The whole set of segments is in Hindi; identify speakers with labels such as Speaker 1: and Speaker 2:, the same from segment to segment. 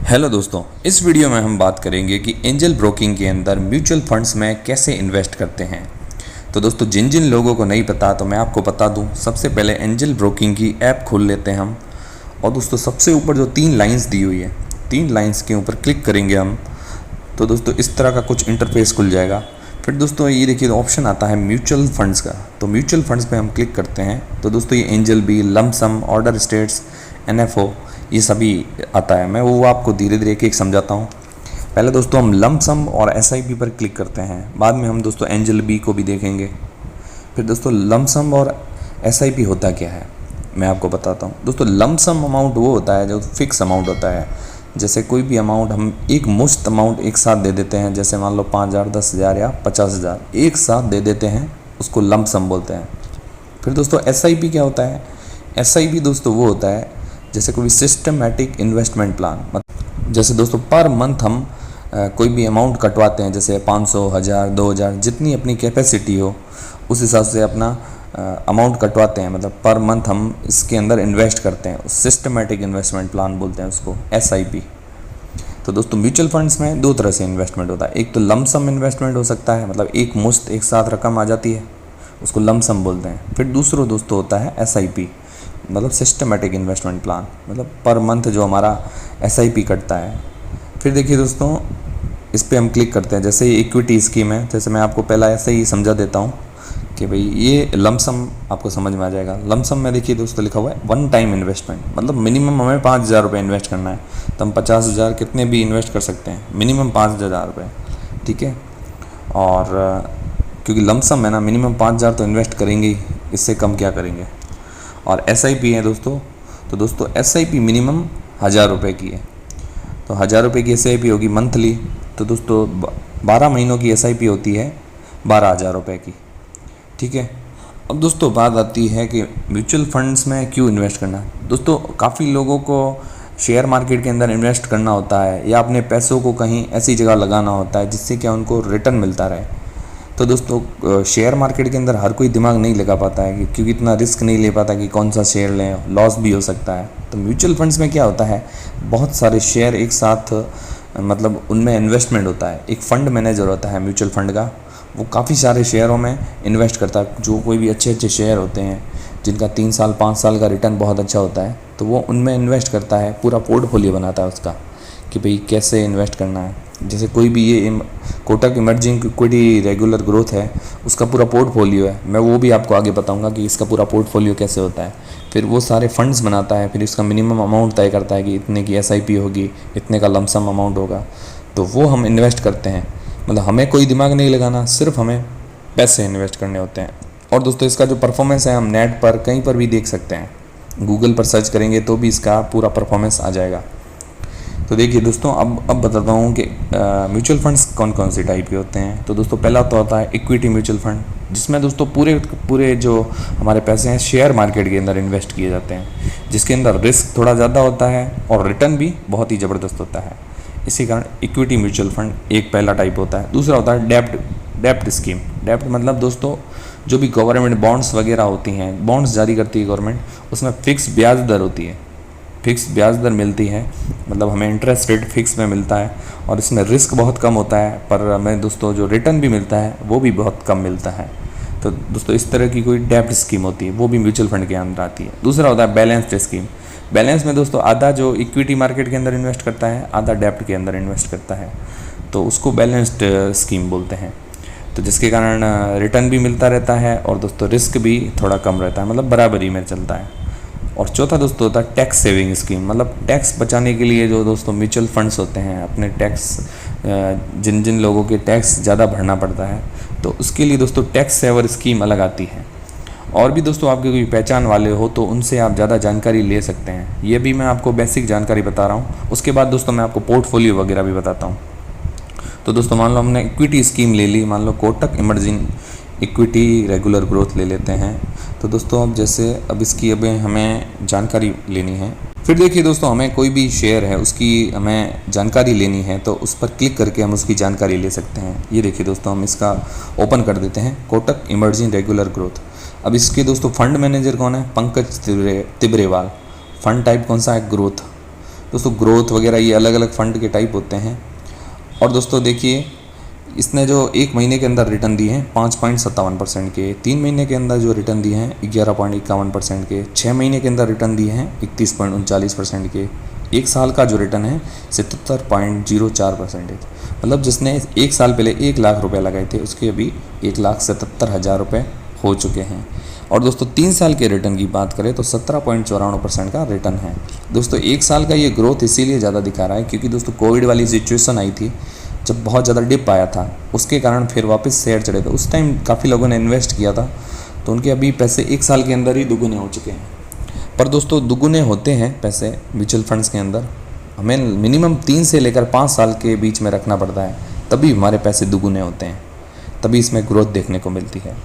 Speaker 1: हेलो दोस्तों, इस वीडियो में हम बात करेंगे कि एंजल ब्रोकिंग के अंदर म्यूचुअल फंड्स में कैसे इन्वेस्ट करते हैं। तो दोस्तों, जिन जिन लोगों को नहीं पता तो मैं आपको बता दूं। सबसे पहले एंजल ब्रोकिंग की ऐप खोल लेते हैं हम। और दोस्तों, सबसे ऊपर जो 3 लाइंस दी हुई है, 3 लाइंस के ऊपर क्लिक करेंगे हम तो दोस्तों इस तरह का कुछ इंटरफेस खुल जाएगा। फिर दोस्तों ये देखिए ऑप्शन आता है म्यूचुअल फंड्स का। तो म्यूचुअल फंड्स पे हम क्लिक करते हैं तो दोस्तों ये एंजल बी, लंप सम, ऑर्डर स्टेट्स, NFO ये सभी आता है। मैं वो आपको धीरे धीरे एक एक समझाता हूँ। पहले दोस्तों हम लंप सम और SIP पर क्लिक करते हैं, बाद में हम दोस्तों एंजल बी को भी देखेंगे। फिर दोस्तों लंप सम और SIP होता क्या है मैं आपको बताता हूँ। दोस्तों लंप सम अमाउंट वो होता है जो फिक्स अमाउंट होता है। जैसे कोई भी अमाउंट हम एक मुश्त अमाउंट एक साथ दे देते हैं, जैसे मान लो 5,000, 10,000 या 50,000 एक साथ दे देते हैं, उसको लंप सम बोलते हैं। फिर दोस्तों SIP क्या होता है? SIP दोस्तों वो होता है जैसे कोई सिस्टमेटिक इन्वेस्टमेंट प्लान। जैसे दोस्तों पर मंथ हम कोई भी अमाउंट कटवाते हैं, जैसे 500, 1000, 2000 जितनी अपनी कैपेसिटी हो उस हिसाब से अपना अमाउंट कटवाते हैं। मतलब पर मंथ हम इसके अंदर इन्वेस्ट करते हैं। सिस्टमेटिक इन्वेस्टमेंट प्लान बोलते हैं उसको, SIP। तो दोस्तों म्यूचुअल फंड्स में 2 तरह से इन्वेस्टमेंट होता है। एक तो लंप सम इन्वेस्टमेंट हो सकता है, मतलब एक मुश्त एक साथ रकम आ जाती है, उसको लंप सम बोलते हैं। फिर दूसरा दोस्तों होता है SIP, मतलब सिस्टमेटिक इन्वेस्टमेंट प्लान, मतलब पर मंथ जो हमारा SIP कटता है। फिर देखिए दोस्तों इस पर हम क्लिक करते हैं। जैसे इक्विटी स्कीम है, जैसे मैं आपको पहला ऐसे ही समझा देता हूँ कि भाई ये लंप सम आपको समझ में आ जाएगा। लंप सम में देखिए दोस्तों लिखा हुआ है 1 टाइम इन्वेस्टमेंट, मतलब मिनिमम हमें 5,000 रुपये इन्वेस्ट करना है। तो हम 50,000 कितने भी इन्वेस्ट कर सकते हैं, मिनिमम 5,000 रुपये, ठीक है। और क्योंकि लंप सम है ना, मिनिमम 5,000 तो इन्वेस्ट करेंगे ही, इससे कम क्या करेंगे। और SIP है दोस्तों, तो दोस्तों SIP मिनिमम 1,000 रुपये की है। तो 1,000 रुपये की SIP होगी मंथली। तो दोस्तों 12 महीनों की SIP होती है 12,000 रुपये की, ठीक है। अब दोस्तों बात आती है कि म्यूचुअल फंड्स में क्यों इन्वेस्ट करना। दोस्तों काफ़ी लोगों को शेयर मार्केट के अंदर इन्वेस्ट करना होता है, या अपने पैसों को कहीं ऐसी जगह लगाना होता है जिससे क्या उनको रिटर्न मिलता रहे। तो दोस्तों शेयर मार्केट के अंदर हर कोई दिमाग नहीं लगा पाता है, क्योंकि इतना रिस्क नहीं ले पाता कि कौन सा शेयर लें, लॉस भी हो सकता है। तो म्यूचुअल फंड्स में क्या होता है, बहुत सारे शेयर एक साथ, मतलब उनमें इन्वेस्टमेंट होता है। एक फ़ंड मैनेजर होता है म्यूचुअल फंड का, वो काफ़ी सारे शेयरों में इन्वेस्ट करता है। जो कोई भी अच्छे अच्छे शेयर होते हैं जिनका 3 साल 5 साल का रिटर्न बहुत अच्छा होता है, तो वो उनमें इन्वेस्ट करता है। पूरा पोर्टफोलियो बनाता है उसका कि भाई कैसे इन्वेस्ट करना है। जैसे कोई भी ये Kotak emerging equity regular growth है, उसका पूरा पोर्टफोलियो है। मैं वो भी आपको आगे बताऊंगा कि इसका पूरा पोर्टफोलियो कैसे होता है। फिर वो सारे फंड्स बनाता है, फिर इसका मिनिमम अमाउंट तय करता है कि इतने की SIP होगी, इतने का लंप सम अमाउंट होगा। तो वो हम इन्वेस्ट करते हैं। मतलब हमें कोई दिमाग नहीं लगाना, सिर्फ हमें पैसे इन्वेस्ट करने होते हैं। और दोस्तों इसका जो परफॉर्मेंस है हम नेट पर कहीं पर भी देख सकते हैं, गूगल पर सर्च करेंगे तो भी इसका पूरा परफॉर्मेंस आ जाएगा। तो देखिए दोस्तों अब बताता हूँ कि म्यूचुअल फंड्स कौन कौन से टाइप के होते हैं। तो दोस्तों पहला तो होता है इक्विटी म्यूचुअल फंड, जिसमें दोस्तों पूरे जो हमारे पैसे हैं शेयर मार्केट के अंदर इन्वेस्ट किए जाते हैं, जिसके अंदर रिस्क थोड़ा ज़्यादा होता है और रिटर्न भी बहुत ही ज़बरदस्त होता है। इसी कारण इक्विटी म्यूचुअल फंड एक पहला टाइप होता है। दूसरा होता है डेप्ट स्कीम। डेप्ट मतलब दोस्तों जो भी गवर्नमेंट बॉन्ड्स वगैरह होती हैं, बॉन्ड्स जारी करती है गवर्नमेंट, उसमें फ़िक्स ब्याज दर होती है, फिक्स ब्याज दर मिलती है, मतलब हमें इंटरेस्ट रेट फिक्स में मिलता है। और इसमें रिस्क बहुत कम होता है, पर हमें दोस्तों जो रिटर्न भी मिलता है वो भी बहुत कम मिलता है। तो दोस्तों इस तरह की कोई डेप्ट स्कीम होती है, वो भी म्यूचुअल फंड के अंदर आती है। दूसरा होता है बैलेंस्ड स्कीम। बैलेंस में दोस्तों आधा जो इक्विटी मार्केट के अंदर इन्वेस्ट करता है, आधा डेप्ट के अंदर इन्वेस्ट करता है, तो उसको बैलेंस्ड स्कीम बोलते हैं। तो जिसके कारण रिटर्न भी मिलता रहता है और दोस्तों रिस्क भी थोड़ा कम रहता है, मतलब बराबरी में चलता है। और चौथा दोस्तों होता है टैक्स सेविंग स्कीम, मतलब टैक्स बचाने के लिए जो दोस्तों म्यूचुअल फंड्स होते हैं, अपने टैक्स जिन जिन लोगों के टैक्स ज़्यादा भरना पड़ता है, तो उसके लिए दोस्तों टैक्स सेवर स्कीम अलग आती है। और भी दोस्तों आपके कोई पहचान वाले हो तो उनसे आप ज़्यादा जानकारी ले सकते हैं। ये भी मैं आपको बेसिक जानकारी बता रहा हूँ। उसके बाद दोस्तों मैं आपको पोर्टफोलियो वगैरह भी बताता हूँ। तो दोस्तों मान लो हमने इक्विटी स्कीम ले ली, मान लो Kotak emerging equity regular growth ले लेते हैं। तो दोस्तों अब इसकी हमें जानकारी लेनी है। फिर देखिए दोस्तों हमें कोई भी शेयर है उसकी हमें जानकारी लेनी है, तो उस पर क्लिक करके हम उसकी जानकारी ले सकते हैं। ये देखिए दोस्तों हम इसका ओपन कर देते हैं, कोटक इमर्जिंग रेगुलर ग्रोथ। अब इसके दोस्तों फंड मैनेजर कौन है? पंकज तिब्रेवाल। फंड टाइप कौन सा है? ग्रोथ। दोस्तों ग्रोथ वगैरह ये अलग अलग फ़ंड के टाइप होते हैं। और दोस्तों देखिए इसने जो 1 महीने के अंदर रिटर्न दिए हैं 5.57% के, 3 महीने के अंदर जो रिटर्न दिए हैं 11.51% के, 6 महीने के अंदर रिटर्न दिए हैं 31.39% के, 1 साल का जो रिटर्न है 77.04%। मतलब जिसने 1 साल पहले 1 लाख रुपए लगाए थे उसके अभी 1,77,000 रुपये हो चुके हैं। और दोस्तों 3 साल के रिटर्न की बात करें तो 17.94% का रिटर्न है। दोस्तों 1 साल का ये ग्रोथ इसीलिए ज़्यादा दिखा रहा है क्योंकि दोस्तों कोविड वाली सिचुएशन आई थी जब बहुत ज़्यादा डिप आया था, उसके कारण फिर वापस शेयर चढ़े थे। उस टाइम काफ़ी लोगों ने इन्वेस्ट किया था तो उनके अभी पैसे 1 साल के अंदर ही दुगुने हो चुके हैं। पर दोस्तों दुगुने होते हैं पैसे म्यूचुअल फंड्स के अंदर, हमें मिनिमम 3 से लेकर 5 साल के बीच में रखना पड़ता है, तभी हमारे पैसे दुगुने होते हैं, तभी इसमें ग्रोथ देखने को मिलती है।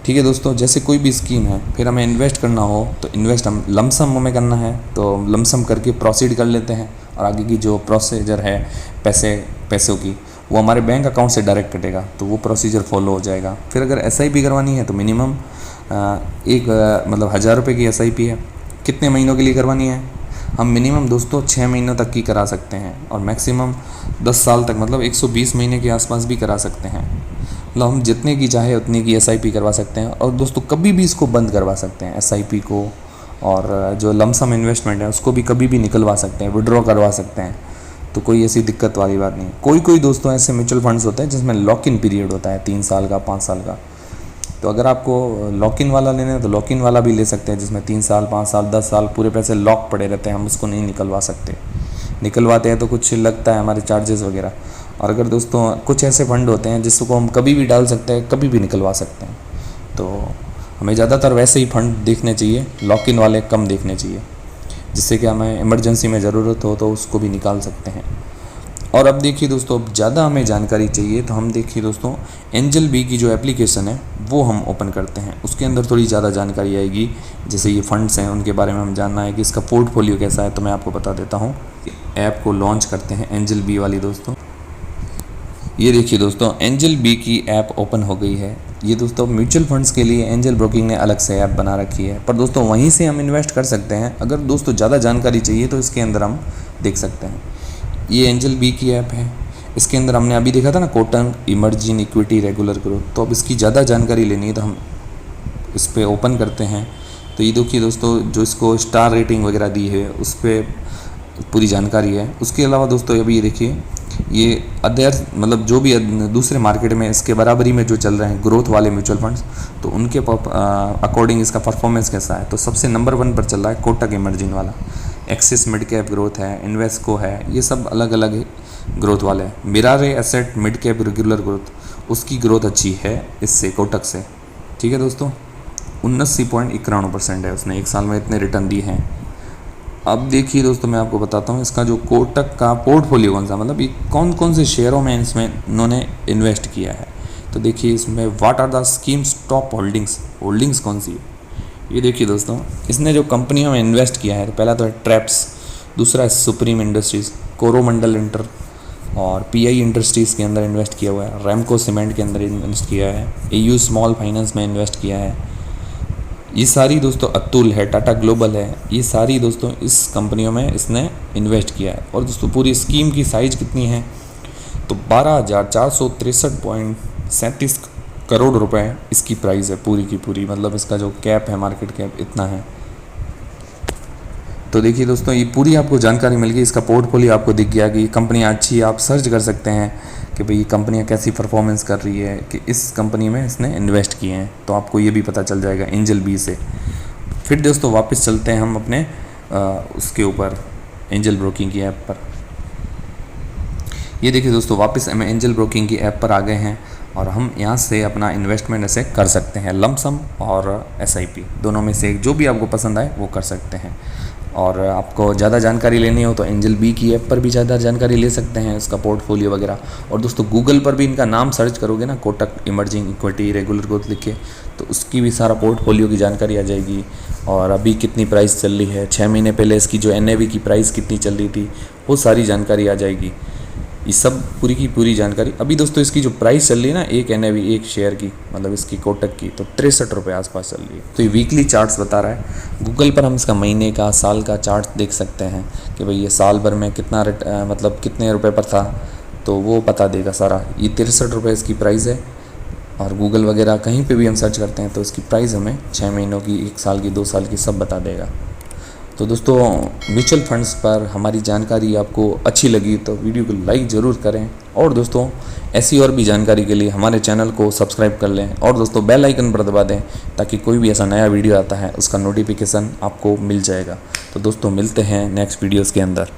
Speaker 1: ठीक है दोस्तों, जैसे कोई भी स्कीम है फिर हमें इन्वेस्ट करना हो तो इन्वेस्ट हम लमसम हमें करना है तो लमसम करके प्रोसीड कर लेते हैं, और आगे की जो प्रोसीजर है पैसों की वो हमारे बैंक अकाउंट से डायरेक्ट कटेगा, तो वो प्रोसीजर फॉलो हो जाएगा। फिर अगर SIP करवानी है तो मिनिमम मतलब 1,000 रुपये की SIP है। कितने महीनों के लिए करवानी है? हम मिनिमम दोस्तों 6 महीनों तक की करा सकते हैं और मैक्सिमम 10 साल तक मतलब 120 महीने के आसपास भी करा सकते हैं। मतलब हम जितने की चाहे उतने की SIP करवा सकते हैं, और दोस्तों कभी भी इसको बंद करवा सकते हैं SIP को, और जो लमसम इन्वेस्टमेंट है उसको भी कभी भी निकलवा सकते हैं, विड्रॉ करवा सकते हैं, तो कोई ऐसी दिक्कत वाली बात नहीं। कोई दोस्तों ऐसे म्यूचुअल फंड्स होते हैं जिसमें लॉक इन पीरियड होता है 3 साल का 5 साल का, तो अगर आपको लॉक इन वाला लेना है तो लॉक इन वाला भी ले सकते हैं जिसमें 3 साल 5 साल 10 साल पूरे पैसे लॉक पड़े रहते हैं, हम उसको नहीं निकलवा सकते। निकलवाते हैं तो कुछ लगता है हमारे चार्जेस वगैरह। और अगर दोस्तों कुछ ऐसे फंड होते हैं जिसको हम कभी भी डाल सकते हैं, कभी भी निकलवा सकते हैं, तो हमें ज़्यादातर वैसे ही फंड देखने चाहिए, लॉक इन वाले कम देखने चाहिए, जिससे कि हमें इमरजेंसी में ज़रूरत हो तो उसको भी निकाल सकते हैं। और अब देखिए दोस्तों, अब ज़्यादा हमें जानकारी चाहिए तो हम देखिए दोस्तों एंजल बी की जो एप्लीकेशन है वो हम ओपन करते हैं, उसके अंदर थोड़ी ज़्यादा जानकारी आएगी। जैसे ये फंड्स हैं उनके बारे में हम जानना है कि इसका पोर्टफोलियो कैसा है, तो मैं आपको बता देता हूँ। ऐप को लॉन्च करते हैं एंजल बी वाली दोस्तों। ये देखिए दोस्तों एंजल बी की ऐप ओपन हो गई है। ये दोस्तों म्यूचुअल फंड्स के लिए एंजल ब्रोकिंग ने अलग से ऐप बना रखी है, पर दोस्तों वहीं से हम इन्वेस्ट कर सकते हैं। अगर दोस्तों ज़्यादा जानकारी चाहिए तो इसके अंदर हम देख सकते हैं। ये एंजल बी की ऐप है, इसके अंदर हमने अभी देखा था ना Kotak emerging equity regular growth, तो अब इसकी ज़्यादा जानकारी लेनी है तो हम इस पर ओपन करते हैं। तो ये देखिए दोस्तों जो इसको स्टार रेटिंग वगैरह दी है उस पर पूरी जानकारी है। उसके अलावा दोस्तों अभी ये देखिए ये अदर मतलब जो भी दूसरे मार्केट में इसके बराबरी में जो चल रहे हैं ग्रोथ वाले म्यूचुअल फंड्स, तो उनके अकॉर्डिंग इसका परफॉर्मेंस कैसा है। तो सबसे नंबर 1 पर चल रहा है कोटक इमर्जिंग वाला, एक्सिस मिड कैप ग्रोथ है, इन्वेस्को है, ये सब अलग अलग ग्रोथ वाले हैं। Mirae asset mid cap regular growth, उसकी ग्रोथ अच्छी है इससे कोटक से। ठीक है दोस्तों, 79.91% है, उसने 1 साल में इतने रिटर्न दिए हैं। अब देखिए दोस्तों मैं आपको बताता हूँ इसका जो कोटक का पोर्टफोलियो कौन सा, मतलब ये कौन कौन से शेयरों में इसमें इन्होंने इन्वेस्ट किया है। तो देखिए इसमें what are the schemes top holdings कौन सी है। ये देखिए दोस्तों इसने जो कंपनियों में इन्वेस्ट किया है, तो पहला तो है ट्रैप्स, दूसरा है सुप्रीम इंडस्ट्रीज़, कोरोमंडल इंटर और PI इंडस्ट्रीज़ के अंदर इन्वेस्ट किया हुआ है, रैमको सीमेंट के अंदर इन्वेस्ट किया है, AU स्मॉल फाइनेंस में इन्वेस्ट किया है। ये सारी दोस्तों अतुल है, टाटा ग्लोबल है, ये सारी दोस्तों इस कंपनियों में इसने इन्वेस्ट किया है। और दोस्तों पूरी स्कीम की साइज़ कितनी है तो 12,463.37 करोड़ रुपए इसकी प्राइस है पूरी की पूरी, मतलब इसका जो कैप है मार्केट कैप इतना है। तो देखिए दोस्तों ये पूरी आपको जानकारी मिल गई, इसका पोर्टफोलियो आपको दिख गया कि कंपनी अच्छी है। आप सर्च कर सकते हैं कि भाई ये कंपनियाँ कैसी परफॉर्मेंस कर रही है, कि इस कंपनी में इसने इन्वेस्ट किए हैं, तो आपको ये भी पता चल जाएगा एंजल बी से। फिर दोस्तों वापस चलते हैं हम अपने उसके ऊपर एंजल ब्रोकिंग की ऐप पर। ये देखिए दोस्तों वापस हम एंजल ब्रोकिंग की ऐप पर आ गए हैं और हम यहाँ से अपना इन्वेस्टमेंट ऐसे कर सकते हैं, लमसम और SIP दोनों में से जो भी आपको पसंद आए वो कर सकते हैं। और आपको ज़्यादा जानकारी लेनी हो तो एंजल बी की ऐप पर भी ज़्यादा जानकारी ले सकते हैं, इसका पोर्टफोलियो वगैरह। और दोस्तों गूगल पर भी इनका नाम सर्च करोगे ना, Kotak emerging equity regular growth लिख के, तो उसकी भी सारा पोर्टफोलियो की जानकारी आ जाएगी। और अभी कितनी प्राइस चल रही है, 6 महीने पहले इसकी जो NAV की प्राइस कितनी चल रही थी, वो सारी जानकारी आ जाएगी। ये सब पूरी की पूरी जानकारी। अभी दोस्तों इसकी जो प्राइस चल रही है ना, एक NAV एक शेयर की, मतलब इसकी कोटक की, तो 63 रुपये आसपास चल रही है। तो ये वीकली चार्ट्स बता रहा है। गूगल पर हम इसका महीने का, साल का चार्ट देख सकते हैं कि भाई ये साल भर में कितना मतलब कितने रुपए पर था, तो वो बता देगा सारा। ये 63 रुपये इसकी प्राइस है। और गूगल वगैरह कहीं पे भी हम सर्च करते हैं तो इसकी प्राइस हमें 6 महीनों की, 1 साल की, 2 साल की सब बता देगा। तो दोस्तों म्यूचुअल फंड्स पर हमारी जानकारी आपको अच्छी लगी तो वीडियो को लाइक ज़रूर करें, और दोस्तों ऐसी और भी जानकारी के लिए हमारे चैनल को सब्सक्राइब कर लें, और दोस्तों बेल आइकन पर दबा दें ताकि कोई भी ऐसा नया वीडियो आता है उसका नोटिफिकेशन आपको मिल जाएगा। तो दोस्तों मिलते हैं नेक्स्ट वीडियोज़ के अंदर।